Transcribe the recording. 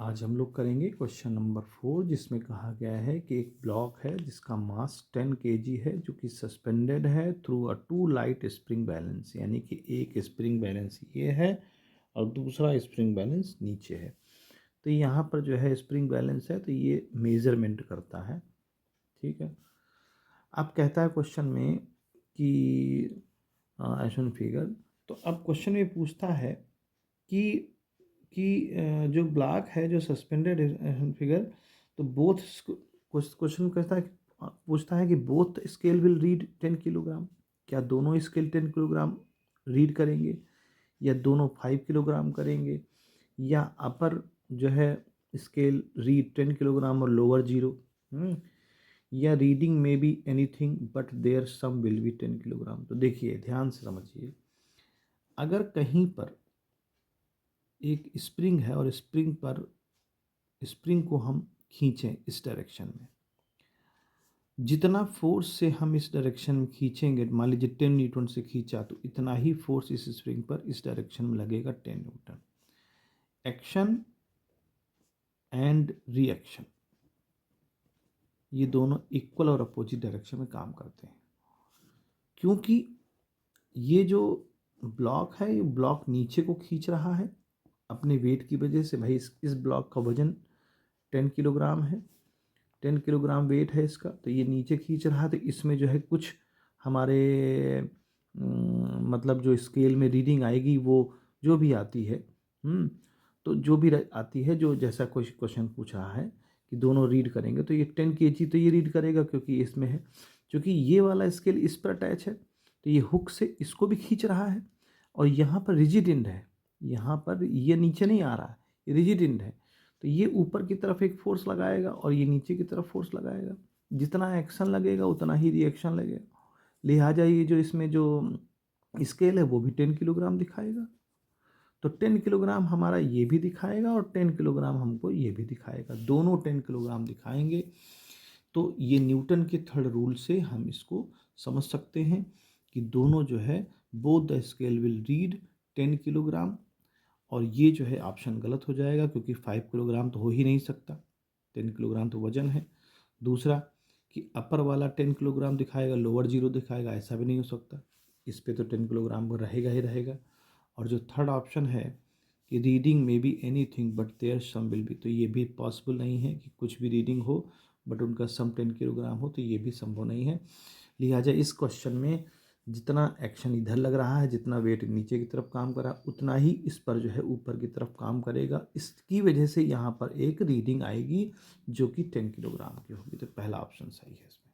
आज हम लोग करेंगे क्वेश्चन नंबर 4, जिसमें कहा गया है कि एक ब्लॉक है जिसका मास 10 kg है, जो कि सस्पेंडेड है through a 2 light spring balance. यानी कि एक स्प्रिंग बैलेंस ये है और दूसरा स्प्रिंग बैलेंस नीचे है। तो यहाँ पर जो है स्प्रिंग बैलेंस है, तो ये मेजरमेंट करता है। ठीक है। अब कहता है क्वेश्चन में कि एशन फिगर। तो अब क्वेश्चन में पूछता है कि जो ब्लॉक है जो सस्पेंडेड फिगर, तो बोथ क्वेश्चन कहता है पूछता है कि both scale will read 10 kilogram. क्या दोनों स्केल 10 किलोग्राम रीड करेंगे, या दोनों 5 किलोग्राम करेंगे, या अपर जो है स्केल रीड 10 किलोग्राम और लोअर 0, या रीडिंग में be anything but there some will be 10 kilogram. तो देखिए ध्यान से समझिए, अगर कहीं पर एक स्प्रिंग है और स्प्रिंग को हम खींचें इस डायरेक्शन में, जितना फोर्स से हम इस डायरेक्शन में खींचेंगे, मान लीजिए 10 न्यूटन से खींचा, तो इतना ही फोर्स इस स्प्रिंग पर इस डायरेक्शन में लगेगा 10 न्यूटन। एक्शन एंड रिएक्शन ये दोनों इक्वल और अपोजिट डायरेक्शन में काम करते हैं, क्योंकि ये जो ब्लॉक है ये ब्लॉक नीचे को खींच रहा है अपने वेट की वजह से। भाई इस ब्लॉक का वजन 10 किलोग्राम है, 10 किलोग्राम वेट है इसका, तो ये नीचे खींच रहा है। तो इसमें जो है कुछ हमारे मतलब जो स्केल में रीडिंग आएगी वो जो भी आती है, तो जो भी आती है, जो जैसा क्वेश्चन पूछ रहा है कि दोनों रीड करेंगे, तो ये 10 kg तो ये रीड करेगा क्योंकि इसमें है। क्योंकि ये वाला स्केल इस पर अटैच है, तो ये हुक से इसको भी खींच रहा है, और यहाँ पर रिजिड एंड है, यहाँ पर ये नीचे नहीं आ रहा है, ये रिजिड एंड है। तो ये ऊपर की तरफ एक फोर्स लगाएगा और ये नीचे की तरफ फोर्स लगाएगा। जितना एक्शन लगेगा उतना ही रिएक्शन लगेगा। लिहाजा ये जो इसमें जो स्केल है वो भी 10 किलोग्राम दिखाएगा। तो 10 किलोग्राम हमारा ये भी दिखाएगा और 10 किलोग्राम हमको ये भी दिखाएगा, दोनों 10 किलोग्राम दिखाएंगे। तो ये न्यूटन के थर्ड रूल से हम इसको समझ सकते हैं कि दोनों जो है both the scale will read 10 kilogram. और ये जो है ऑप्शन गलत हो जाएगा, क्योंकि 5 किलोग्राम तो हो ही नहीं सकता, 10 किलोग्राम तो वजन है। दूसरा कि अपर वाला 10 किलोग्राम दिखाएगा, लोअर 0 दिखाएगा, ऐसा भी नहीं हो सकता, इस पे तो 10 किलोग्राम रहेगा ही रहेगा। और जो थर्ड ऑप्शन है कि रीडिंग में be anything but there some will be, तो ये भी पॉसिबल नहीं है कि कुछ भी रीडिंग हो बट उनका सम 10 किलोग्राम हो, तो ये भी संभव नहीं है। लिहाजा इस क्वेश्चन में जितना एक्शन इधर लग रहा है, जितना वेट नीचे की तरफ काम कर रहा है, उतना ही इस पर जो है ऊपर की तरफ काम करेगा। इसकी वजह से यहाँ पर एक रीडिंग आएगी जो कि 10 किलोग्राम की होगी। तो पहला ऑप्शन सही है इसमें।